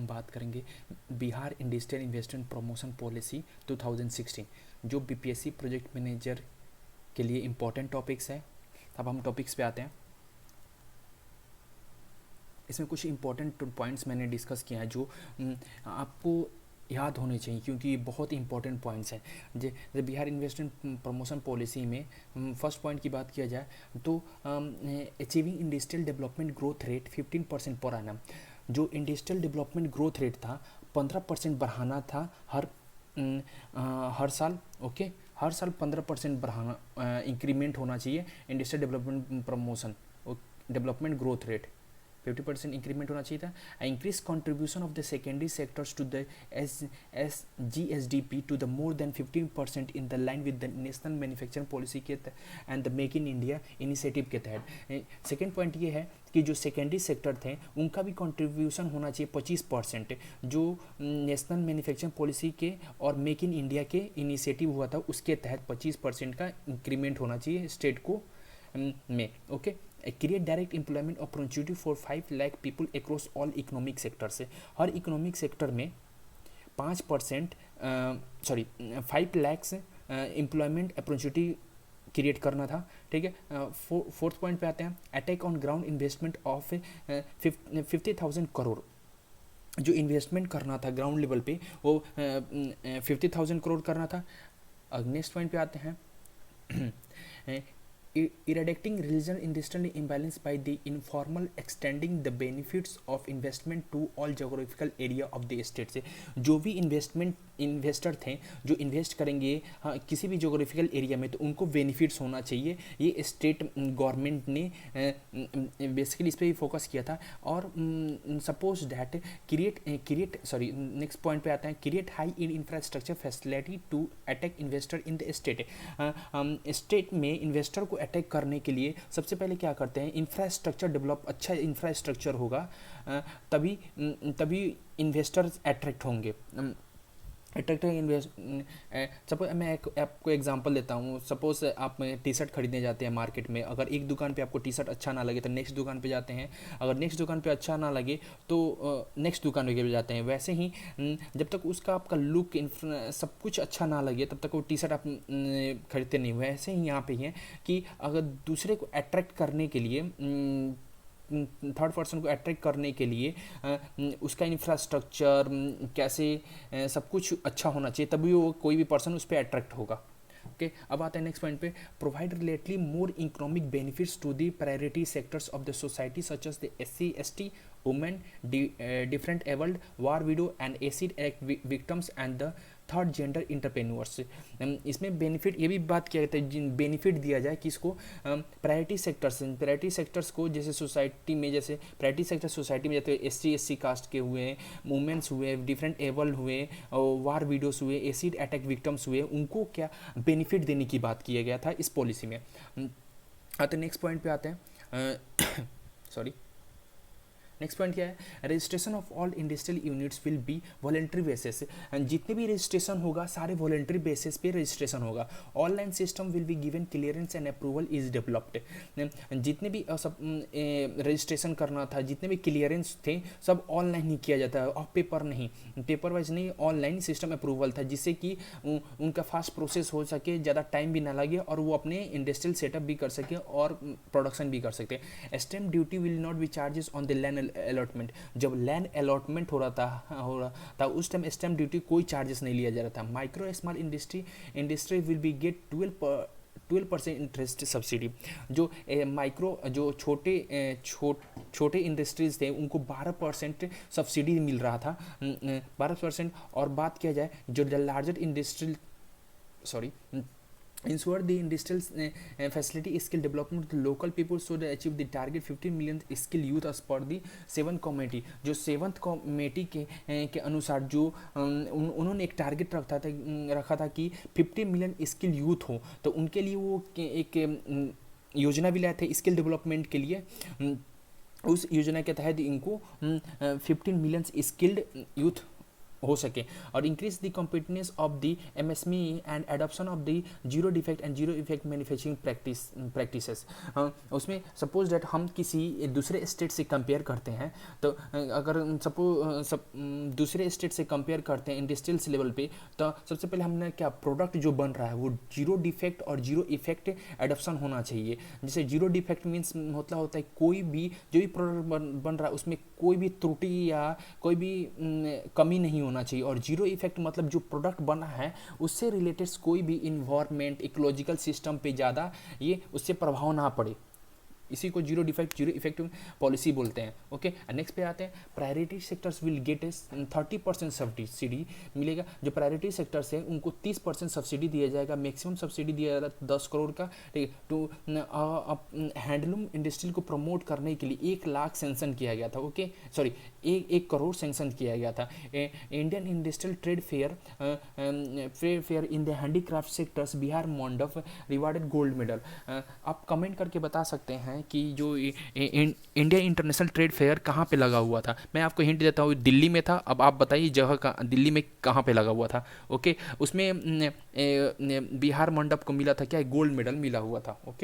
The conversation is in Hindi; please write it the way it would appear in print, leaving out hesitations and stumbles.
हम बात करेंगे Bihar industrial investment promotion policy 2016, जो बीपीएससी प्रोजेक्ट मैनेजर के लिए इम्पोर्टेंट टॉपिक्स है। अब हम टॉपिक्स पे आते हैं। इसमें कुछ इम्पोर्टेंट पॉइंट्स मैंने डिस्कस किया है जो आपको याद होने चाहिए, क्योंकि ये बहुत इंपॉर्टेंट पॉइंट्स हैं। जैसे बिहार इन्वेस्टमेंट प्रमोशन पॉलिसी में फर्स्ट पॉइंट की बात किया जाए तो achieving industrial development growth rate 15% per annum. जो इंडस्ट्रियल डेवलपमेंट ग्रोथ रेट था 15% बढ़ाना था हर साल। ओके, हर साल 15% बढ़ाना, इंक्रीमेंट होना चाहिए industrial development promotion development growth rate 50% increment होना चाहिए था। Increase contribution of the secondary sectors to the S GSDP to the more than 15% in the line with the national manufacturing policy के and the make in India initiative के तहत। सेकेंड पॉइंट ये है कि जो सेकेंडरी सेक्टर थे उनका भी कंट्रीब्यूशन होना चाहिए 25%, जो नेशनल मैन्युफैक्चरिंग पॉलिसी के और मेक इन इंडिया के इनिशिएटिव हुआ था उसके तहत 25% का इंक्रीमेंट होना चाहिए स्टेट को में। Okay, create direct employment opportunity for 5 lakh people across all economic sector से। हर इकोनॉमिक सेक्टर में 5% 5 लैक्स एम्प्लॉयमेंट अपॉर्चुनिटी क्रिएट करना था। ठीक है, फोर्थ पॉइंट पे आते हैं। Attack on ground investment of 50,000 crore. जो इन्वेस्टमेंट करना था ग्राउंड लेवल पे वो 50,000 करोड़ करना था। नेक्स्ट पॉइंट पे आते हैं। Eradicating regional industrial imbalance by the informal extending the benefits of investment to all geographical area of the state से। जो भी इन्वेस्टर थे जो इन्वेस्ट करेंगे हाँ किसी भी जोग्राफिकल एरिया में तो उनको बेनिफिट्स होना चाहिए। ये स्टेट गवर्नमेंट ने बेसिकली इस पर ही फोकस किया था। और सपोज डैट नेक्स्ट पॉइंट पे आता है। Create high in infrastructure facility to attack investor in the state. State में इन्वेस्टर को अटैक करने के लिए सबसे पहले क्या करते हैं, इंफ्रास्ट्रक्चर डेवलप, अच्छा इंफ्रास्ट्रक्चर होगा तभी इन्वेस्टर्स अट्रैक्ट होंगे। सपोज मैं आपको एग्जांपल देता हूँ। सपोज आप टी शर्ट खरीदने जाते हैं मार्केट में, अगर एक दुकान पे आपको टी शर्ट अच्छा ना लगे तो नेक्स्ट दुकान पे जाते हैं, अगर नेक्स्ट दुकान पे अच्छा ना लगे तो नेक्स्ट दुकान पे जाते हैं। वैसे ही जब तक उसका आपका लुक सब कुछ अच्छा ना लगे तब तक वो टी शर्ट आप खरीदते नहीं। वैसे ही यहाँ पे है कि अगर दूसरे को अट्रैक्ट करने के लिए, थर्ड पर्सन को अट्रैक्ट करने के लिए उसका इंफ्रास्ट्रक्चर कैसे सब कुछ अच्छा होना चाहिए, तभी वो कोई भी पर्सन उस पर अट्रैक्ट होगा। ओके, अब आते हैं नेक्स्ट पॉइंट पे। Provide relatively more economic benefits to the priority sectors of the society such as the SC/ST, women, different abled, war widow and acid act victims and the third gender entrepreneurs. इसमें बेनिफिट ये भी बात किया जाता है जिन बेनिफिट दिया जाए किसको, प्रायोरिटी सेक्टर्स को। जैसे सोसाइटी में, जैसे प्रायोरिटी सेक्टर सोसाइटी में जाते SC/SC कास्ट के हुए, वुमेन्स हुए, डिफरेंट एबल हुए, वार विडोज हुए, एसिड अटैक विक्टिम्स हुए, उनको क्या बेनिफिट देने की बात किया गया था इस पॉलिसी में। आते नेक्स्ट पॉइंट पे आते हैं। सॉरी, नेक्स्ट पॉइंट क्या है, registration of all industrial units will be voluntary basis. जितने भी रजिस्ट्रेशन होगा सारे वॉलेंट्री बेसिस पे रजिस्ट्रेशन होगा। Online system will be given clearance and approval is developed. जितने भी सब रजिस्ट्रेशन करना था, जितने भी क्लियरेंस थे सब ऑनलाइन ही किया जाता है, ऑफ पेपर नहीं, पेपर वाइज नहीं, ऑनलाइन सिस्टम अप्रूवल था, जिससे कि उनका फास्ट प्रोसेस हो सके, ज़्यादा टाइम भी ना लगे और वो अपने इंडस्ट्रियल सेटअप भी कर सके और प्रोडक्शन भी कर सकते। Stamp duty will not be charges on the land allotment. जब लैंड अलॉटमेंट हो रहा था उस टाइम स्टैम्प ड्यूटी कोई चार्जेस नहीं लिया जा रहा था। Micro small industry will be get 12% interest subsidy. जो माइक्रो जो छोटे इंडस्ट्रीज थे उनको 12% सब्सिडी मिल रहा था, 12%। और बात किया जाए जो larger industrial ensure the industrial facility skill development local people should achieve the target 15 million skill youth as per the 7th committee। जो 7th कमेटी के अनुसार जो उन्होंने एक टारगेट रखा था कि 50 मिलियन स्किल यूथ हो, तो उनके लिए वो एक योजना भी लाए थे स्किल डेवलपमेंट के लिए। उस योजना के तहत इनको 15 मिलियन स्किल्ड यूथ हो सके, और increase the competitiveness of the MSME and adoption of the zero defect and zero effect manufacturing practices. उसमें सपोज दैट हम किसी दूसरे स्टेट से कंपेयर करते हैं, तो अगर दूसरे स्टेट से कंपेयर करते हैं इंडस्ट्रियल लेवल पे, तो सबसे पहले हमने क्या प्रोडक्ट जो बन रहा है वो जीरो डिफेक्ट और जीरो इफेक्ट एडॉप्शन होना चाहिए। जैसे जीरो डिफेक्ट मीन्स होता है कोई भी जो भी प्रोडक्ट बन रहा है उसमें कोई भी त्रुटि या कोई भी कमी नहीं होना चाहिए, और जीरो इफेक्ट मतलब जो प्रोडक्ट बना है उससे रिलेटेड कोई भी इन्वायरमेंट इकोलॉजिकल सिस्टम पे ज़्यादा ये उससे प्रभाव ना पड़े, इसी को zero defect zero effective policy बोलते हैं। ओके, नेक्स्ट पे आते हैं, priority sectors will get A 30% subsidy मिलेगा। जो प्रायोरिटी सेक्टर्स हैं उनको 30% सब्सिडी दिया जाएगा, मैक्सिमम सब्सिडी दिया जाएगा 10 करोड़ का, ठीक है। तो हैंडलूम इंडस्ट्री को प्रमोट करने के लिए 1 लाख सेंक्शन किया गया था। ओके, सॉरी, 1 करोड़ सेंक्शन किया गया था। Indian industrial trade fair in the handicraft sectors Bihar मंडप रिवार्डेड गोल्ड मेडल। आप कमेंट करके बता सकते हैं कि जो इंडिया इंटरनेशनल ट्रेड फेयर कहाँ पे लगा हुआ था। मैं आपको हिंट देता हूँ, दिल्ली में था। अब आप बताइए जगह का दिल्ली में कहाँ पे लगा हुआ था। ओके, उसमें बिहार मंडप को मिला था क्या, गोल्ड मेडल मिला हुआ था। ओके,